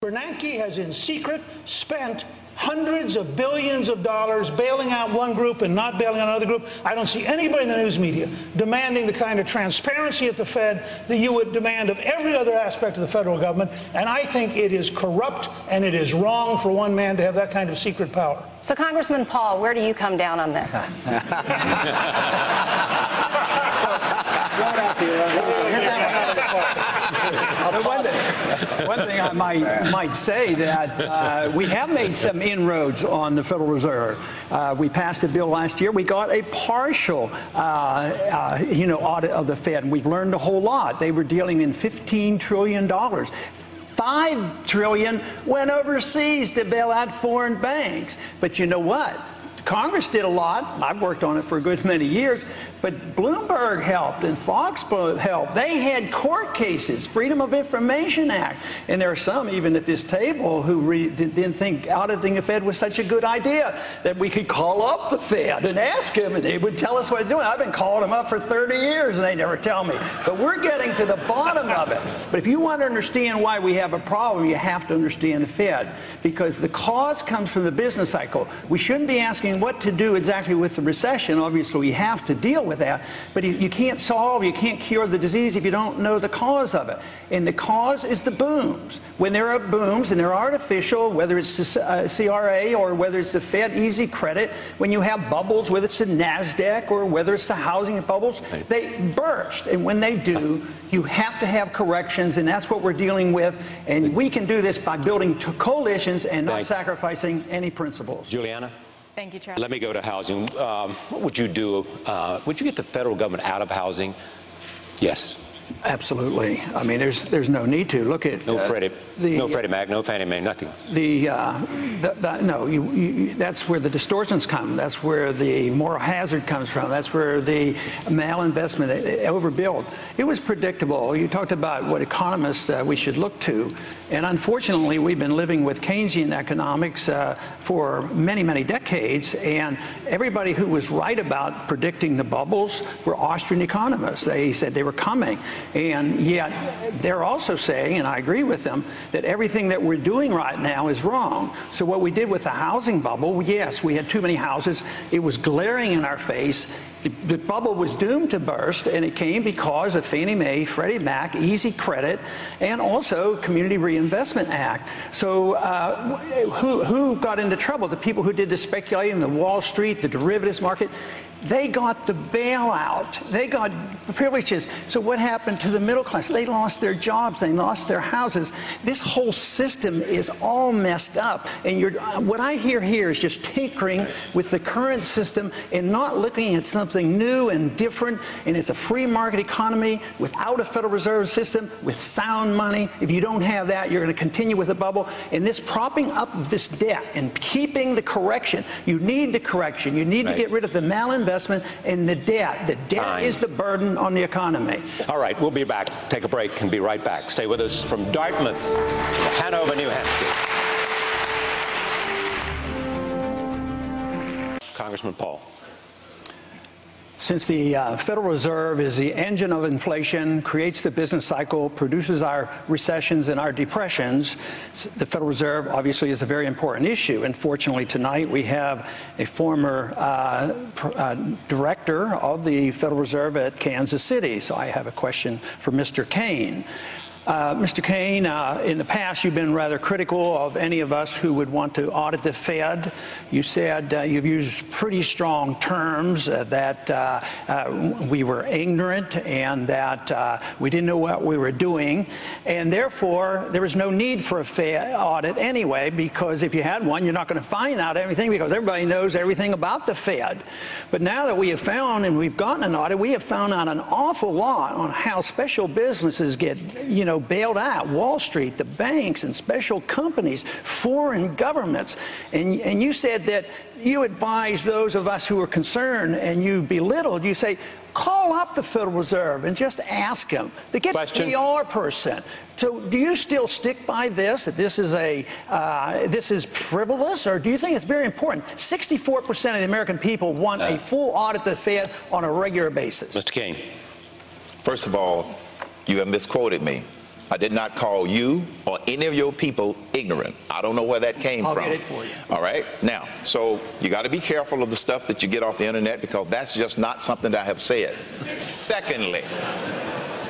Bernanke has in secret spent hundreds of billions of dollars bailing out one group and not bailing out another group. I don't see anybody in the news media demanding the kind of transparency at the Fed that you would demand of every other aspect of the federal government. And I think it is corrupt and it is wrong for one man to have that kind of secret power. So, Congressman Paul, where do you come down on this? One thing I might say that we have made some inroads on the Federal Reserve. We passed a bill last year. We got a partial, audit of the Fed, and we've learned a whole lot. They were dealing in $15 trillion. $5 trillion went overseas to bail out foreign banks. But you know what? Congress did a lot. I've worked on it for a good many years. But Bloomberg helped and Fox helped. They had court cases, Freedom of Information Act. And there are some, even at this table, who didn't think auditing the Fed was such a good idea, that we could call up the Fed and ask them, and they would tell us what they're doing. I've been calling them up for 30 years, and they never tell me. But we're getting to the bottom of it. But if you want to understand why we have a problem, you have to understand the Fed. Because the cause comes from the business cycle. We shouldn't be asking what to do exactly with the recession. Obviously, we have to deal with that, but you can't cure the disease if you don't know the cause of it. And the cause is the booms. When there are booms, and they're artificial, whether it's the CRA or whether it's the Fed easy credit, when you have bubbles, whether it's the NASDAQ or whether it's the housing bubbles, they burst. And when they do, you have to have corrections, and that's what we're dealing with. And we can do this by building coalitions and not sacrificing any principles. Juliana? Thank you, Charlie. Let me go to housing. What would you do? Would you get the federal government out of housing? Yes. Absolutely. I mean, there's no need to. Look at no Freddie Mac, no Fannie Mae, nothing. That's where the distortions come. That's where the moral hazard comes from. That's where the malinvestment, overbuild. It was predictable. You talked about what economists we should look to, and unfortunately, we've been living with Keynesian economics for many, many decades. And everybody who was right about predicting the bubbles were Austrian economists. They said they were coming. And yet they're also saying, and I agree with them, that everything that we're doing right now is wrong. So what we did with the housing bubble, yes, we had too many houses. It was glaring in our face. The bubble was doomed to burst, and it came because of Fannie Mae, Freddie Mac, easy credit, and also Community Reinvestment Act. So who got into trouble? The people who did the speculating, the Wall Street, the derivatives market. They got the bailout. They got privileges. So what happened to the middle class? They lost their jobs. They lost their houses. This whole system is all messed up. And what I hear here is just tinkering with the current system and not looking at something new and different. And it's a free market economy without a Federal Reserve System, with sound money. If you don't have that, you're going to continue with the bubble. And this propping up this debt and keeping the correction. You need the correction. You need to get rid of the malinvestment and the debt. The debt is the burden on the economy. All right, we'll be back. Take a break and be right back. Stay with us from Dartmouth, Hanover, New Hampshire. Congressman Paul. Since the Federal Reserve is the engine of inflation, creates the business cycle, produces our recessions and our depressions, the Federal Reserve obviously is a very important issue. And fortunately tonight we have a former director of the Federal Reserve at Kansas City. So I have a question for Mr. Kaine. Mr. Kaine, in the past, you've been rather critical of any of us who would want to audit the Fed. You said you've used pretty strong terms that we were ignorant and that we didn't know what we were doing. And therefore, there was no need for a Fed audit anyway, because if you had one, you're not going to find out everything because everybody knows everything about the Fed. But now that we have found and we've gotten an audit, we have found out an awful lot on how special businesses get, bailed out. Wall Street, the banks and special companies, foreign governments. And you said that you advised those of us who were concerned and you belittled, you say, call up the Federal Reserve and just ask them to get the PR person. So do you still stick by this, that this is frivolous, or do you think it's very important? 64% of the American people want a full audit of the Fed on a regular basis. Mr. Kaine. First of all, you have misquoted me. I did not call you or any of your people ignorant. I don't know where that came from. I'll get it for you. All right? Now, so you got to be careful of the stuff that you get off the internet, because that's just not something that I have said. Secondly,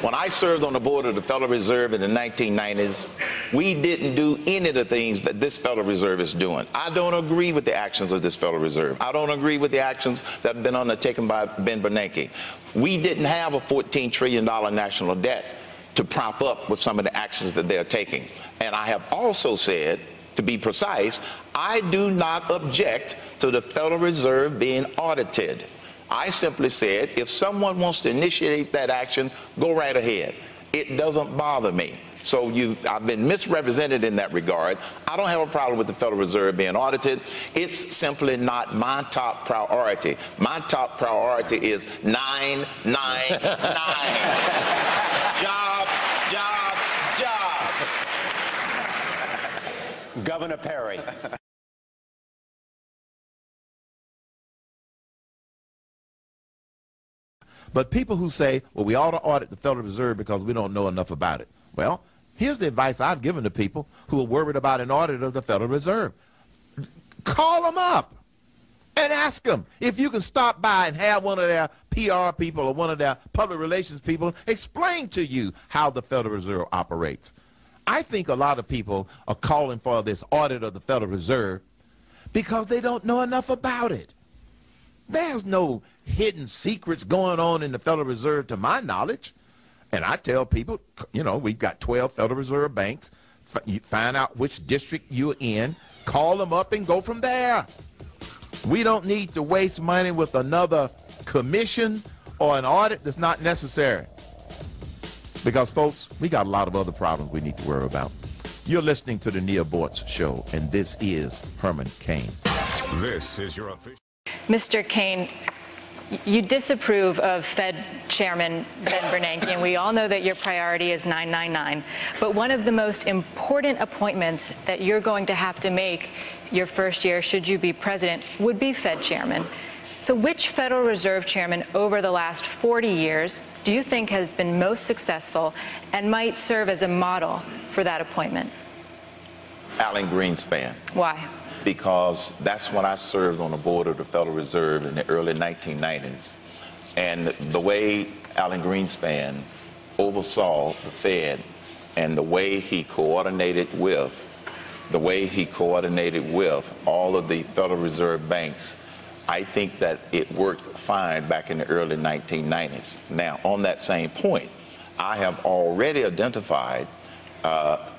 when I served on the board of the Federal Reserve in the 1990s, we didn't do any of the things that this Federal Reserve is doing. I don't agree with the actions of this Federal Reserve. I don't agree with the actions that have been undertaken by Ben Bernanke. We didn't have a $14 trillion national debt to prop up with some of the actions that they're taking. And I have also said, to be precise, I do not object to the Federal Reserve being audited. I simply said, if someone wants to initiate that action, go right ahead. It doesn't bother me. So I've been misrepresented in that regard. I don't have a problem with the Federal Reserve being audited. It's simply not my top priority. My top priority is 999. Jobs, jobs, jobs. Governor Perry. But people who say, well, we ought to audit the Federal Reserve because we don't know enough about it. Well, here's the advice I've given to people who are worried about an audit of the Federal Reserve. Call them up and ask them if you can stop by and have one of their PR people or one of their public relations people explain to you how the Federal Reserve operates. I think a lot of people are calling for this audit of the Federal Reserve because they don't know enough about it. There's no hidden secrets going on in the Federal Reserve to my knowledge. And I tell people, you know, we've got 12 Federal Reserve banks. You find out which district you're in, call them up and go from there. We don't need to waste money with another commission or an audit that's not necessary. Because, folks, we got a lot of other problems we need to worry about. You're listening to the Neil Boortz Show, and this is Herman Cain. This is your official. Mr. Cain, you disapprove of Fed Chairman Ben Bernanke, and we all know that your priority is 999. But one of the most important appointments that you're going to have to make your first year, should you be president, would be Fed Chairman. So which Federal Reserve chairman over the last 40 years do you think has been most successful and might serve as a model for that appointment? Alan Greenspan. Why? Because that's when I served on the board of the Federal Reserve in the early 1990s. And the way Alan Greenspan oversaw the Fed and the way he coordinated with all of the Federal Reserve banks, I think that it worked fine back in the early 1990s. Now, on that same point, I have already identified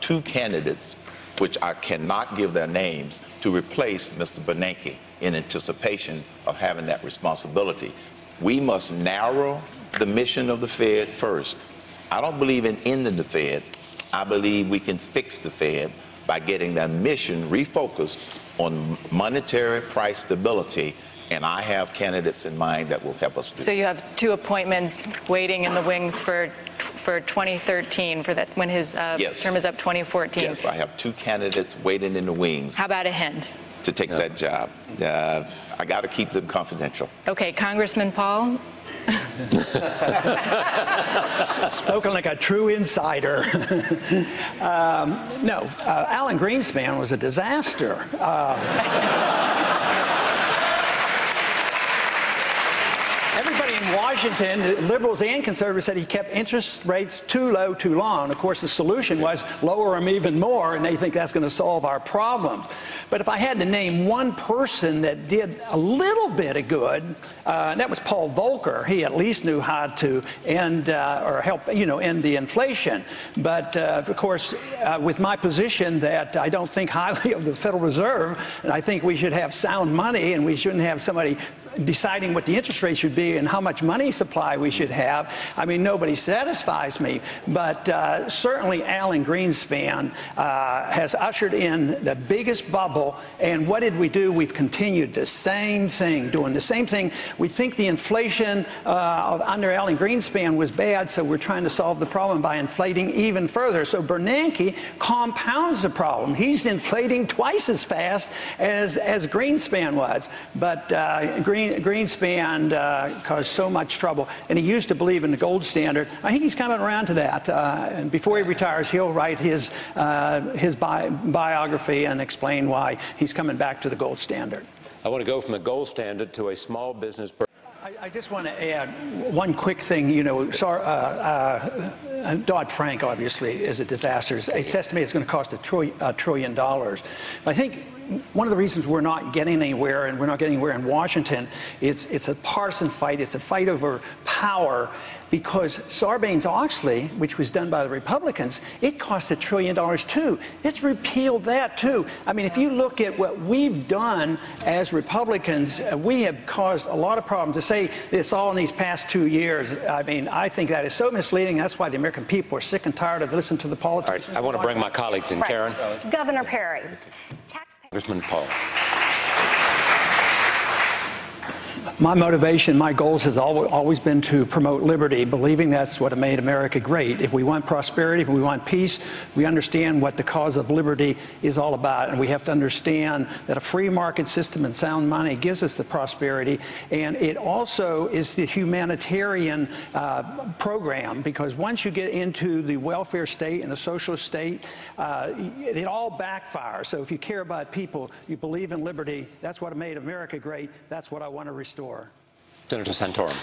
two candidates, which I cannot give their names, to replace Mr. Bernanke in anticipation of having that responsibility. We must narrow the mission of the Fed first. I don't believe in ending the Fed. I believe we can fix the Fed by getting their mission refocused on monetary price stability, and I have candidates in mind that will help us do. So you have two appointments waiting in the wings for 2013, for that when his term is up 2014. Yes, I have two candidates waiting in the wings. How about a hint? To take that job. I got to keep them confidential. Okay, Congressman Paul. Spoken like a true insider. No, Alan Greenspan was a disaster. Everybody in Washington, liberals and conservatives, said he kept interest rates too low, too long. Of course, the solution was lower them even more, and they think that's going to solve our problem. But if I had to name one person that did a little bit of good, that was Paul Volcker. He at least knew how to end or help, end the inflation. But of course, with my position that I don't think highly of the Federal Reserve, and I think we should have sound money, and we shouldn't have somebody deciding what the interest rate should be and how much money supply we should have. I mean, nobody satisfies me. But certainly Alan Greenspan has ushered in the biggest bubble. And what did we do? We've continued the same thing, doing the same thing. We think the inflation under Alan Greenspan was bad, so we're trying to solve the problem by inflating even further. So Bernanke compounds the problem. He's inflating twice as fast as Greenspan was. But Greenspan caused so much trouble, and he used to believe in the gold standard. I think he's coming around to that. And before he retires, he'll write his biography and explain why he's coming back to the gold standard. I want to go from a gold standard to a small business. I just want to add one quick thing. You know, Dodd-Frank obviously is a disaster. It's estimated it's going to cost $1 trillion. I think one of the reasons we're not getting anywhere, and we're not getting anywhere in Washington, it's a partisan fight. It's a fight over power. Because Sarbanes-Oxley, which was done by the Republicans, it cost $1 trillion too. It's repealed that too. I mean, if you look at what we've done as Republicans, we have caused a lot of problems. To say it's all in these past 2 years, I mean, I think that is so misleading. That's why the American people are sick and tired of listening to the politicians. All right, I want to bring my colleagues in. Right. Karen. Governor Perry. Congressman Paul. My motivation, my goals has always been to promote liberty, believing that's what made America great. If we want prosperity, if we want peace, we understand what the cause of liberty is all about. And we have to understand that a free market system and sound money gives us the prosperity. And it also is the humanitarian program, because once you get into the welfare state and the socialist state, it all backfires. So if you care about people, you believe in liberty, that's what made America great, that's what I want to restore. Senator Santorum.